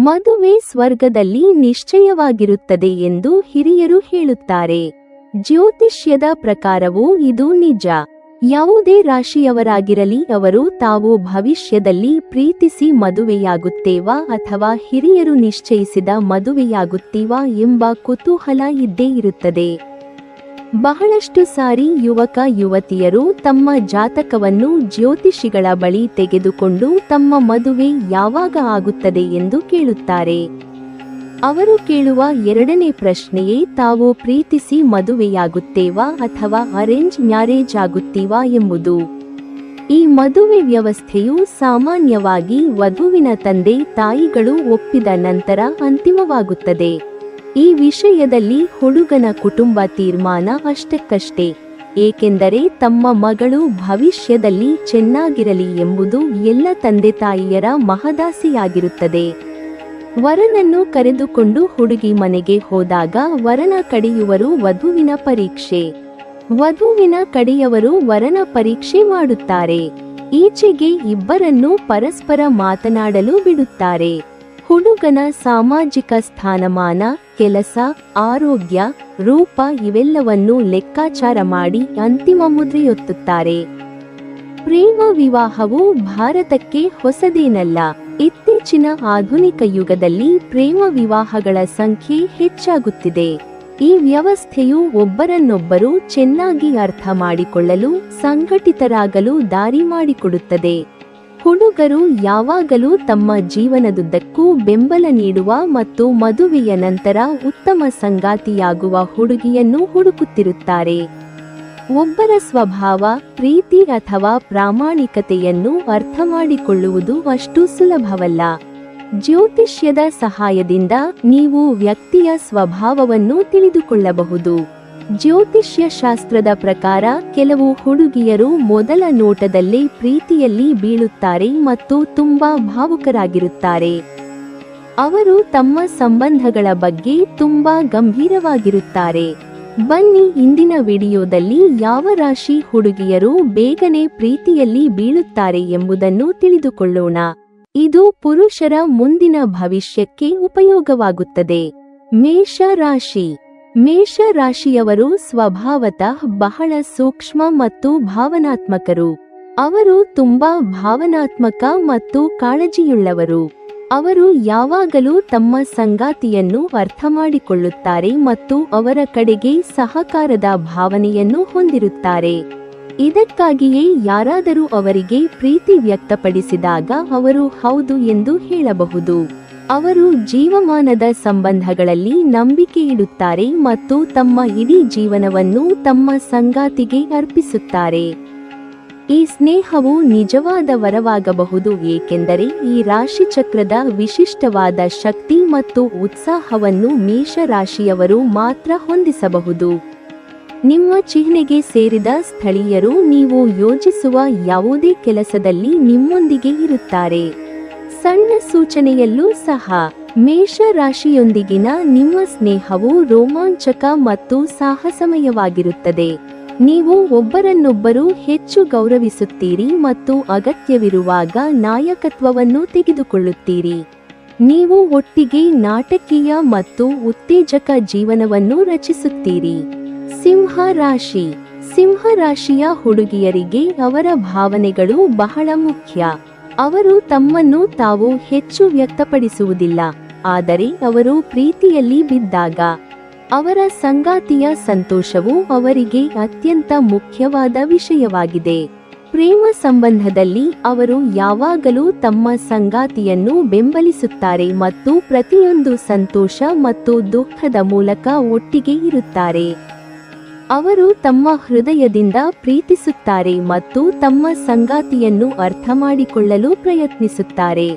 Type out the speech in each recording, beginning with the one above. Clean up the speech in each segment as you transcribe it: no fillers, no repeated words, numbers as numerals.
ಮದುವೆ ಸ್ವರ್ಗದಲ್ಲಿ ನಿಶ್ಚಯವಾಗಿರುತ್ತದೆ ಎಂದು ಹಿರಿಯರು ಹೇಳುತ್ತಾರೆ. ಜ್ಯೋತಿಷ್ಯದ ಪ್ರಕಾರವೂ ಇದು ನಿಜ. ಯಾವುದೇ ರಾಶಿಯವರಾಗಿರಲಿ, ಅವರು ತಾವು ಭವಿಷ್ಯದಲ್ಲಿ ಪ್ರೀತಿಸಿ ಮದುವೆಯಾಗುತ್ತೇವಾ ಅಥವಾ ಹಿರಿಯರು ನಿಶ್ಚಯಿಸಿದ ಮದುವೆಯಾಗುತ್ತೀವಾ ಎಂಬ ಕುತೂಹಲ ಇದ್ದೇ ಇರುತ್ತದೆ. ಬಹಳಷ್ಟು ಸಾರಿ ಯುವಕ ಯುವತಿಯರು ತಮ್ಮ ಜಾತಕವನ್ನು ಜ್ಯೋತಿಷಿಗಳ ಬಳಿ ತೆಗೆದುಕೊಂಡು ತಮ್ಮ ಮದುವೆ ಯಾವಾಗ ಆಗುತ್ತದೆ ಎಂದು ಕೇಳುತ್ತಾರೆ. ಅವರು ಕೇಳುವ ಎರಡನೇ ಪ್ರಶ್ನೆಯೇ ತಾವು ಪ್ರೀತಿಸಿ ಮದುವೆಯಾಗುತ್ತೇವಾ ಅಥವಾ ಅರೇಂಜ್ ಮ್ಯಾರೇಜ್ ಆಗುತ್ತೀವಾ ಎಂಬುದು. ಈ ಮದುವೆ ವ್ಯವಸ್ಥೆಯು ಸಾಮಾನ್ಯವಾಗಿ ವಧುವಿನ ತಂದೆ ತಾಯಿಗಳು ಒಪ್ಪಿದ ನಂತರ ಅಂತಿಮವಾಗುತ್ತದೆ. ಈ ವಿಷಯದಲ್ಲಿ ಹುಡುಗನ ಕುಟುಂಬ ತೀರ್ಮಾನ ಅಷ್ಟಕ್ಕಷ್ಟೇ, ಏಕೆಂದರೆ ತಮ್ಮ ಮಗಳು ಭವಿಷ್ಯದಲ್ಲಿ ಚೆನ್ನಾಗಿರಲಿ ಎಂಬುದು ಎಲ್ಲ ತಂದೆ ತಾಯಿಯರ ಮಹದಾಸೆಯಾಗಿರುತ್ತದೆ. ವರನನ್ನು ಕರೆದುಕೊಂಡು ಹುಡುಗಿ ಮನೆಗೆ ಹೋದಾಗ ವರನ ಕಡೆಯುವರು ವಧುವಿನ ಪರೀಕ್ಷೆ, ವಧುವಿನ ಕಡೆಯವರು ವರನ ಪರೀಕ್ಷೆ ಮಾಡುತ್ತಾರೆ. ಈಚೆಗೆ ಇಬ್ಬರನ್ನು ಪರಸ್ಪರ ಮಾತನಾಡಲು ಬಿಡುತ್ತಾರೆ. ಹುಡುಗನ ಸಾಮಾಜಿಕ ಸ್ಥಾನಮಾನ, ಕೆಲಸ, ಆರೋಗ್ಯ, ರೂಪ ಇವೆಲ್ಲವನ್ನೂ ಲೆಕ್ಕಾಚಾರ ಮಾಡಿ ಅಂತಿಮ ಮುದ್ರೆಯೊತ್ತುತ್ತಾರೆ. ಪ್ರೇಮ ವಿವಾಹವು ಭಾರತಕ್ಕೆ ಹೊಸದೇನಲ್ಲ. ಇತ್ತೀಚಿನ ಆಧುನಿಕ ಯುಗದಲ್ಲಿ ಪ್ರೇಮ ವಿವಾಹಗಳ ಸಂಖ್ಯೆ ಹೆಚ್ಚಾಗುತ್ತಿದೆ. ಈ ವ್ಯವಸ್ಥೆಯು ಒಬ್ಬರನ್ನೊಬ್ಬರು ಚೆನ್ನಾಗಿ ಅರ್ಥ ಮಾಡಿಕೊಳ್ಳಲು, ಸಂಘಟಿತರಾಗಲು ದಾರಿ ಮಾಡಿಕೊಡುತ್ತದೆ. ಹುಡುಗರು ಯಾವಾಗಲೂ ತಮ್ಮ ಜೀವನದುದ್ದಕ್ಕೂ ಬೆಂಬಲ ನೀಡುವ ಮತ್ತು ಮದುವೆಯ ನಂತರ ಉತ್ತಮ ಸಂಗಾತಿಯಾಗುವ ಹುಡುಗಿಯನ್ನು ಹುಡುಕುತ್ತಿರುತ್ತಾರೆ. ಒಬ್ಬರ ಸ್ವಭಾವ, ಪ್ರೀತಿ ಅಥವಾ ಪ್ರಾಮಾಣಿಕತೆಯನ್ನು ಅರ್ಥಮಾಡಿಕೊಳ್ಳುವುದು ಅಷ್ಟು ಸುಲಭವಲ್ಲ. ಜ್ಯೋತಿಷ್ಯದ ಸಹಾಯದಿಂದ ನೀವು ವ್ಯಕ್ತಿಯ ಸ್ವಭಾವವನ್ನು ತಿಳಿದುಕೊಳ್ಳಬಹುದು. ಜ್ಯೋತಿಷ್ಯ ಶಾಸ್ತ್ರದ ಪ್ರಕಾರ ಕೆಲವು ಹುಡುಗಿಯರು ಮೊದಲ ನೋಟದಲ್ಲೇ ಪ್ರೀತಿಯಲ್ಲಿ ಬೀಳುತ್ತಾರೆ ಮತ್ತು ತುಂಬಾ ಭಾವುಕರಾಗಿರುತ್ತಾರೆ. ಅವರು ತಮ್ಮ ಸಂಬಂಧಗಳ ಬಗ್ಗೆ ತುಂಬಾ ಗಂಭೀರವಾಗಿರುತ್ತಾರೆ. ಬನ್ನಿ ಇಂದಿನ ವಿಡಿಯೋದಲ್ಲಿ ಯಾವ ರಾಶಿ ಹುಡುಗಿಯರು ಬೇಗನೆ ಪ್ರೀತಿಯಲ್ಲಿ ಬೀಳುತ್ತಾರೆ ಎಂಬುದನ್ನು ತಿಳಿದುಕೊಳ್ಳೋಣ. ಇದು ಪುರುಷರ ಮುಂದಿನ ಭವಿಷ್ಯಕ್ಕೆ ಉಪಯೋಗವಾಗುತ್ತದೆ. ಮೇಷ ರಾಶಿ. ಮೇಷ ರಾಶಿಯವರು ಸ್ವಭಾವತಃ ಬಹಳ ಸೂಕ್ಷ್ಮ ಮತ್ತು ಭಾವನಾತ್ಮಕರು. ಅವರು ತುಂಬಾ ಭಾವನಾತ್ಮಕ ಮತ್ತು ಕಾಳಜಿಯುಳ್ಳವರು. ಅವರು ಯಾವಾಗಲೂ ತಮ್ಮ ಸಂಗಾತಿಯನ್ನು ಅರ್ಥಮಾಡಿಕೊಳ್ಳುತ್ತಾರೆ ಮತ್ತು ಅವರ ಕಡೆಗೆ ಸಹಕಾರದ ಭಾವನೆಯನ್ನು ಹೊಂದಿರುತ್ತಾರೆ. ಇದಕ್ಕಾಗಿಯೇ ಯಾರಾದರೂ ಅವರಿಗೆ ಪ್ರೀತಿ ವ್ಯಕ್ತಪಡಿಸಿದಾಗ ಅವರು ಹೌದು ಎಂದು ಹೇಳಬಹುದು. ಅವರು ಜೀವಮಾನದ ಸಂಬಂಧಗಳಲ್ಲಿ ನಂಬಿಕೆ ಇಡುತ್ತಾರೆ ಮತ್ತು ತಮ್ಮ ಇಡೀ ಜೀವನವನ್ನು ತಮ್ಮ ಸಂಗಾತಿಗೆ ಅರ್ಪಿಸುತ್ತಾರೆ. ಈ ಸ್ನೇಹವು ನಿಜವಾದ ವರವಾಗಬಹುದು, ಏಕೆಂದರೆ ಈ ರಾಶಿಚಕ್ರದ ವಿಶಿಷ್ಟವಾದ ಶಕ್ತಿ ಮತ್ತು ಉತ್ಸಾಹವನ್ನು ಮೇಷ ರಾಶಿಯವರು ಮಾತ್ರ ಹೊಂದಿಸಬಹುದು. ನಿಮ್ಮ ಚಿಹ್ನೆಗೆ ಸೇರಿದ ಸ್ಥಳೀಯರು ನೀವು ಯೋಜಿಸುವ ಯಾವುದೇ ಕೆಲಸದಲ್ಲಿ ನಿಮ್ಮೊಂದಿಗೆ ಇರುತ್ತಾರೆ. ಸಣ್ಣ ಸೂಚನೆಯಲ್ಲೂ ಸಹ ಮೇಷ ರಾಶಿಯೊಂದಿಗಿನ ನಿಮ್ಮ ಸ್ನೇಹವು ರೋಮಾಂಚಕ ಮತ್ತು ಸಾಹಸಮಯವಾಗಿರುತ್ತದೆ. ನೀವು ಒಬ್ಬರನ್ನೊಬ್ಬರು ಹೆಚ್ಚು ಗೌರವಿಸುತ್ತೀರಿ ಮತ್ತು ಅಗತ್ಯವಿರುವಾಗ ನಾಯಕತ್ವವನ್ನು ತೆಗೆದುಕೊಳ್ಳುತ್ತೀರಿ. ನೀವು ಒಟ್ಟಿಗೆ ನಾಟಕೀಯ ಮತ್ತು ಉತ್ತೇಜಕ ಜೀವನವನ್ನು ರಚಿಸುತ್ತೀರಿ. ಸಿಂಹ ರಾಶಿ. ಸಿಂಹ ರಾಶಿಯ ಹುಡುಗಿಯರಿಗೆ ಅವರ ಭಾವನೆಗಳು ಬಹಳ ಮುಖ್ಯ. ಅವರು ತಮ್ಮನ್ನು ತಾವು ಹೆಚ್ಚು ವ್ಯಕ್ತಪಡಿಸುವುದಿಲ್ಲ, ಆದರೆ ಅವರು ಪ್ರೀತಿಯಲ್ಲಿ ಬಿದ್ದಾಗ ಅವರ ಸಂಗಾತಿಯ ಸಂತೋಷವು ಅವರಿಗೆ ಅತ್ಯಂತ ಮುಖ್ಯವಾದ ವಿಷಯವಾಗಿದೆ. ಪ್ರೇಮ ಸಂಬಂಧದಲ್ಲಿ ಅವರು ಯಾವಾಗಲೂ ತಮ್ಮ ಸಂಗಾತಿಯನ್ನು ಬೆಂಬಲಿಸುತ್ತಾರೆ ಮತ್ತು ಪ್ರತಿಯೊಂದು ಸಂತೋಷ ಮತ್ತು ದುಃಖದ ಮೂಲಕ ಒಟ್ಟಿಗೆ ಇರುತ್ತಾರೆ. ಅವರು ತಮ್ಮ ಹೃದಯದಿಂದ ಪ್ರೀತಿಸುತ್ತಾರೆ ಮತ್ತು ತಮ್ಮ ಸಂಗಾತಿಯನ್ನು ಅರ್ಥಮಾಡಿಕೊಳ್ಳಲು ಪ್ರಯತ್ನಿಸುತ್ತಾರೆ.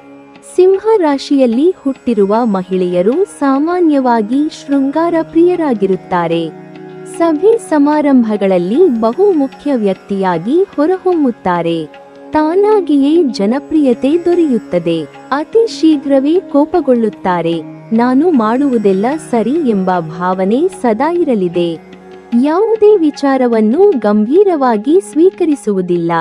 ಸಿಂಹ ರಾಶಿಯಲ್ಲಿ ಹುಟ್ಟಿರುವ ಮಹಿಳೆಯರು ಸಾಮಾನ್ಯವಾಗಿ ಶೃಂಗಾರ ಪ್ರಿಯರಾಗಿರುತ್ತಾರೆ. ಸಭೆ ಸಮಾರಂಭಗಳಲ್ಲಿ ಬಹು ಮುಖ್ಯ ವ್ಯಕ್ತಿಯಾಗಿ ಹೊರಹೊಮ್ಮುತ್ತಾರೆ. ತಾನಾಗಿಯೇ ಜನಪ್ರಿಯತೆ ದೊರೆಯುತ್ತದೆ. ಅತಿ ಶೀಘ್ರವೇ ಕೋಪಗೊಳ್ಳುತ್ತಾರೆ. ನಾನು ಮಾಡುವುದೆಲ್ಲ ಸರಿ ಎಂಬ ಭಾವನೆ ಸದಾ ಇರಲಿದೆ. ಯಾವುದೇ ವಿಚಾರವನ್ನು ಗಂಭೀರವಾಗಿ ಸ್ವೀಕರಿಸುವುದಿಲ್ಲ.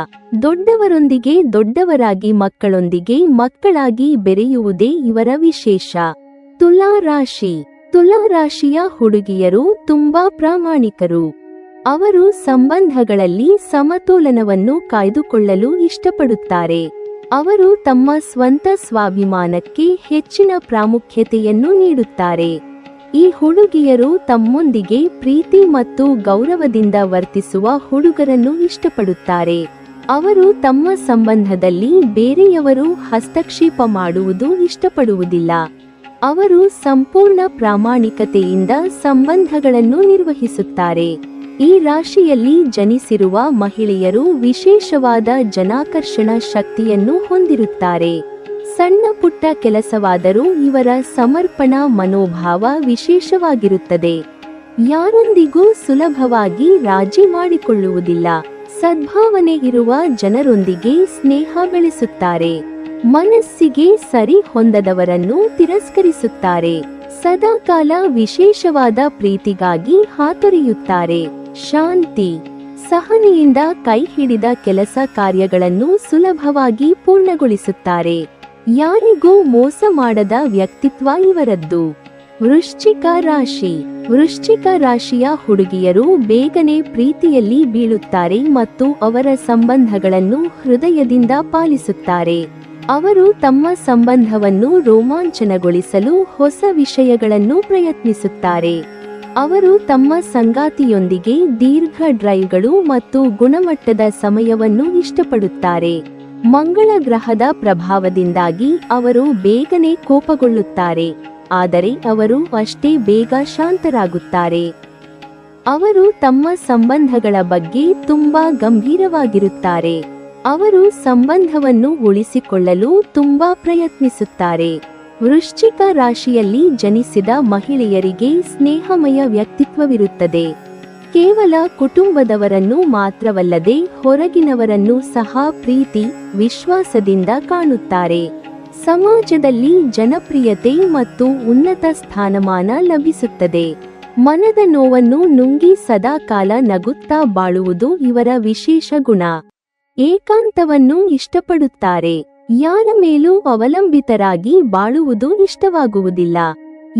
ದೊಡ್ಡವರೊಂದಿಗೆ ದೊಡ್ಡವರಾಗಿ ಮಕ್ಕಳೊಂದಿಗೆ ಮಕ್ಕಳಾಗಿ ಬೆರೆಯುವುದೇ ಇವರ ವಿಶೇಷ. ತುಲಾ ರಾಶಿ. ತುಲಾ ರಾಶಿಯ ಹುಡುಗಿಯರು ತುಂಬಾ ಪ್ರಾಮಾಣಿಕರು. ಅವರು ಸಂಬಂಧಗಳಲ್ಲಿ ಸಮತೋಲನವನ್ನು ಕಾಯ್ದುಕೊಳ್ಳಲು ಇಷ್ಟಪಡುತ್ತಾರೆ. ಅವರು ತಮ್ಮ ಸ್ವಂತ ಸ್ವಾಭಿಮಾನಕ್ಕೆ ಹೆಚ್ಚಿನ ಪ್ರಾಮುಖ್ಯತೆಯನ್ನು ನೀಡುತ್ತಾರೆ. ಈ ಹುಡುಗಿಯರು ತಮ್ಮೊಂದಿಗೆ ಪ್ರೀತಿ ಮತ್ತು ಗೌರವದಿಂದ ವರ್ತಿಸುವ ಹುಡುಗರನ್ನು ಇಷ್ಟಪಡುತ್ತಾರೆ. ಅವರು ತಮ್ಮ ಸಂಬಂಧದಲ್ಲಿ ಬೇರೆಯವರು ಹಸ್ತಕ್ಷೇಪ ಮಾಡುವುದು ಇಷ್ಟಪಡುವುದಿಲ್ಲ. ಅವರು ಸಂಪೂರ್ಣ ಪ್ರಾಮಾಣಿಕತೆಯಿಂದ ಸಂಬಂಧಗಳನ್ನು ನಿರ್ವಹಿಸುತ್ತಾರೆ. ಈ ರಾಶಿಯಲ್ಲಿ ಜನಿಸಿರುವ ಮಹಿಳೆಯರು ವಿಶೇಷವಾದ ಜನಾಕರ್ಷಣ ಶಕ್ತಿಯನ್ನು ಹೊಂದಿರುತ್ತಾರೆ. ಸಣ್ಣ ಪುಟ್ಟ ಕೆಲಸವಾದರೂ ಇವರ ಸಮರ್ಪಣಾ ಮನೋಭಾವ ವಿಶೇಷವಾಗಿರುತ್ತದೆ. ಯಾರೊಂದಿಗೂ ಸುಲಭವಾಗಿ ರಾಜಿ ಮಾಡಿಕೊಳ್ಳುವುದಿಲ್ಲ. ಸದ್ಭಾವನೆ ಇರುವ ಜನರೊಂದಿಗೆ ಸ್ನೇಹ ಬೆಳೆಸುತ್ತಾರೆ. ಮನಸ್ಸಿಗೆ ಸರಿ ಹೊಂದದವರನ್ನು ತಿರಸ್ಕರಿಸುತ್ತಾರೆ. ಸದಾಕಾಲ ವಿಶೇಷವಾದ ಪ್ರೀತಿಗಾಗಿ ಹಾತೊರೆಯುತ್ತಾರೆ. ಶಾಂತಿ. ಸಹನೆಯಿಂದ ಕೈ ಹಿಡಿದ ಕೆಲಸ ಕಾರ್ಯಗಳನ್ನು ಸುಲಭವಾಗಿ ಪೂರ್ಣಗೊಳಿಸುತ್ತಾರೆ. ಯಾರಿಗೂ ಮೋಸ ಮಾಡದ ವ್ಯಕ್ತಿತ್ವ ಇವರದ್ದು. ವೃಶ್ಚಿಕ ರಾಶಿ. ವೃಶ್ಚಿಕ ರಾಶಿಯ ಹುಡುಗಿಯರು ಬೇಗನೆ ಪ್ರೀತಿಯಲ್ಲಿ ಬೀಳುತ್ತಾರೆ ಮತ್ತು ಅವರ ಸಂಬಂಧಗಳನ್ನು ಹೃದಯದಿಂದ ಪಾಲಿಸುತ್ತಾರೆ. ಅವರು ತಮ್ಮ ಸಂಬಂಧವನ್ನು ರೋಮಾಂಚನಗೊಳಿಸಲು ಹೊಸ ವಿಷಯಗಳನ್ನು ಪ್ರಯತ್ನಿಸುತ್ತಾರೆ. ಅವರು ತಮ್ಮ ಸಂಗಾತಿಯೊಂದಿಗೆ ದೀರ್ಘ ಡ್ರೈವ್ಗಳು ಮತ್ತು ಗುಣಮಟ್ಟದ ಸಮಯವನ್ನು ಇಷ್ಟಪಡುತ್ತಾರೆ. ಮಂಗಳ ಗ್ರಹದ ಪ್ರಭಾವದಿಂದಾಗಿ ಅವರು ಬೇಗನೆ ಕೋಪಗೊಳ್ಳುತ್ತಾರೆ, ಆದರೆ ಅವರು ಅಷ್ಟೇ ಬೇಗ ಶಾಂತರಾಗುತ್ತಾರೆ. ಅವರು ತಮ್ಮ ಸಂಬಂಧಗಳ ಬಗ್ಗೆ ತುಂಬಾ ಗಂಭೀರವಾಗಿರುತ್ತಾರೆ. ಅವರು ಸಂಬಂಧವನ್ನು ಉಳಿಸಿಕೊಳ್ಳಲು ತುಂಬಾ ಪ್ರಯತ್ನಿಸುತ್ತಾರೆ. ವೃಶ್ಚಿಕ ರಾಶಿಯಲ್ಲಿ ಜನಿಸಿದ ಮಹಿಳೆಯರಿಗೆ ಸ್ನೇಹಮಯ ವ್ಯಕ್ತಿತ್ವವಿರುತ್ತದೆ. ಕೇವಲ ಕುಟುಂಬದವರನ್ನು ಮಾತ್ರವಲ್ಲದೆ ಹೊರಗಿನವರನ್ನು ಸಹ ಪ್ರೀತಿ, ವಿಶ್ವಾಸದಿಂದ ಕಾಣುತ್ತಾರೆ. ಸಮಾಜದಲ್ಲಿ ಜನಪ್ರಿಯತೆ ಮತ್ತು ಉನ್ನತ ಸ್ಥಾನಮಾನ ಲಭಿಸುತ್ತದೆ. ಮನದ ನೋವನ್ನು ನುಂಗಿ ಸದಾಕಾಲ ನಗುತ್ತಾ ಬಾಳುವುದು ಇವರ ವಿಶೇಷ ಗುಣ. ಏಕಾಂತವನ್ನು ಇಷ್ಟಪಡುತ್ತಾರೆ. ಯಾರ ಮೇಲೂ ಅವಲಂಬಿತರಾಗಿ ಬಾಳುವುದು ಇಷ್ಟವಾಗುವುದಿಲ್ಲ.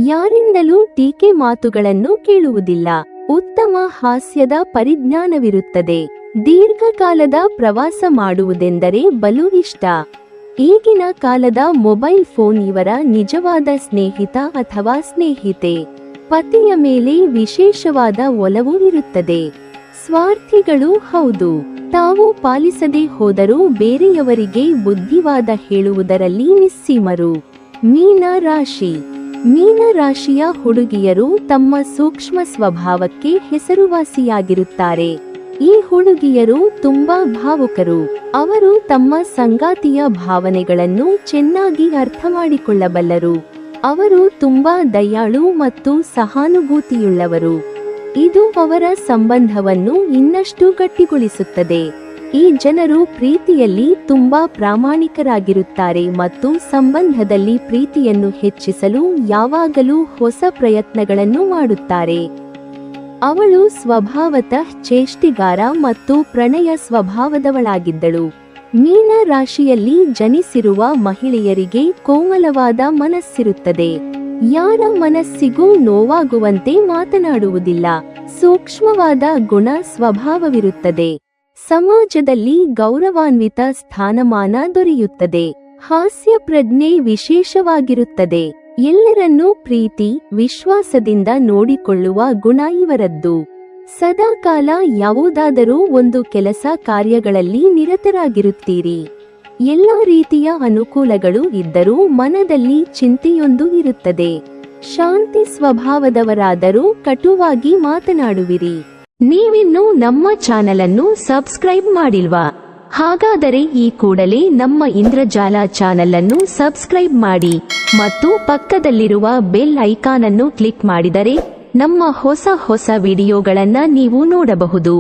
ಯಾರಿಂದಲೂ ಟೀಕೆ ಮಾತುಗಳನ್ನು ಕೇಳುವುದಿಲ್ಲ. ಉತ್ತಮ ಹಾಸ್ಯದ ಪರಿಜ್ಞಾನವಿರುತ್ತದೆ. ದೀರ್ಘಕಾಲದ ಪ್ರವಾಸ ಮಾಡುವುದೆಂದರೆ ಬಲು ಇಷ್ಟ. ಈಗಿನ ಕಾಲದ ಮೊಬೈಲ್ ಫೋನ್ ಇವರ ನಿಜವಾದ ಸ್ನೇಹಿತ ಅಥವಾ ಸ್ನೇಹಿತೆ. ಪತಿಯ ಮೇಲೆ ವಿಶೇಷವಾದ ಒಲವು ಇರುತ್ತದೆ. ಸ್ವಾರ್ಥಿಗಳು ಹೌದು. ತಾವು ಪಾಲಿಸದೆ ಹೋದರೂ ಬೇರೆಯವರಿಗೆ ಬುದ್ಧಿವಾದ ಹೇಳುವುದರಲ್ಲಿ ನಿಸ್ಸೀಮರು. ಮೀನ ರಾಶಿ. ಮೀನ ರಾಶಿಯ ಹುಡುಗಿಯರು ತಮ್ಮ ಸೂಕ್ಷ್ಮ ಸ್ವಭಾವಕ್ಕೆ ಹೆಸರುವಾಸಿಯಾಗಿರುತ್ತಾರೆ. ಈ ಹುಡುಗಿಯರು ತುಂಬಾ ಭಾವುಕರು. ಅವರು ತಮ್ಮ ಸಂಗಾತಿಯ ಭಾವನೆಗಳನ್ನು ಚೆನ್ನಾಗಿ ಅರ್ಥ ಮಾಡಿಕೊಳ್ಳಬಲ್ಲರು. ಅವರು ತುಂಬಾ ದಯಾಳು ಮತ್ತು ಸಹಾನುಭೂತಿಯುಳ್ಳವರು. ಇದು ಅವರ ಸಂಬಂಧವನ್ನು ಇನ್ನಷ್ಟು ಗಟ್ಟಿಗೊಳಿಸುತ್ತದೆ. ಈ ಜನರು ಪ್ರೀತಿಯಲ್ಲಿ ತುಂಬಾ ಪ್ರಾಮಾಣಿಕರಾಗಿರುತ್ತಾರೆ ಮತ್ತು ಸಂಬಂಧದಲ್ಲಿ ಪ್ರೀತಿಯನ್ನು ಹೆಚ್ಚಿಸಲು ಯಾವಾಗಲೂ ಹೊಸ ಪ್ರಯತ್ನಗಳನ್ನು ಮಾಡುತ್ತಾರೆ. ಅವಳು ಸ್ವಭಾವತಃ ಚೇಷ್ಟಿಗಾರ ಮತ್ತು ಪ್ರಣಯ ಸ್ವಭಾವದವಳಾಗಿದ್ದಳು. ಮೀನ ರಾಶಿಯಲ್ಲಿ ಜನಿಸಿರುವ ಮಹಿಳೆಯರಿಗೆ ಕೋಮಲವಾದ ಮನಸ್ಸಿರುತ್ತದೆ. ಯಾರ ಮನಸ್ಸಿಗೂ ನೋವಾಗುವಂತೆ ಮಾತನಾಡುವುದಿಲ್ಲ. ಸೂಕ್ಷ್ಮವಾದ ಗುಣ ಸ್ವಭಾವವಿರುತ್ತದೆ. ಸಮಾಜದಲ್ಲಿ ಗೌರವಾನ್ವಿತ ಸ್ಥಾನಮಾನ ದೊರೆಯುತ್ತದೆ. ಹಾಸ್ಯ ಪ್ರಜ್ಞೆ ವಿಶೇಷವಾಗಿರುತ್ತದೆ. ಎಲ್ಲರನ್ನೂ ಪ್ರೀತಿ, ವಿಶ್ವಾಸದಿಂದ ನೋಡಿಕೊಳ್ಳುವ ಗುಣ ಇವರದ್ದು. ಸದಾಕಾಲ ಯಾವುದಾದರೂ ಒಂದು ಕೆಲಸ ಕಾರ್ಯಗಳಲ್ಲಿ ನಿರತರಾಗಿರುತ್ತೀರಿ. ಎಲ್ಲ ರೀತಿಯ ಅನುಕೂಲಗಳು ಇದ್ದರೂ ಮನದಲ್ಲಿ ಚಿಂತೆಯೊಂದು ಇರುತ್ತದೆ. ಶಾಂತಿ ಸ್ವಭಾವದವರಾದರೂ ಕಟುವಾಗಿ ಮಾತನಾಡುವಿರಿ. ನೀವಿನ್ನೂ ನಮ್ಮ ಚಾನೆಲ್ ಅನ್ನು ಸಬ್ಸ್ಕ್ರೈಬ್ ಮಾಡಿಲ್ವಾ? ಹಾಗಾದರೆ ಈ ಕೂಡಲೇ ನಮ್ಮ ಇಂದ್ರಜಾಲ ಚಾನೆಲ್ ಅನ್ನು ಸಬ್ಸ್ಕ್ರೈಬ್ ಮಾಡಿ ಮತ್ತು ಪಕ್ಕದಲ್ಲಿರುವ ಬೆಲ್ ಐಕಾನ್ ಅನ್ನು ಕ್ಲಿಕ್ ಮಾಡಿದರೆ ನಮ್ಮ ಹೊಸ ವಿಡಿಯೋಗಳನ್ನು ನೀವು ನೋಡಬಹುದು.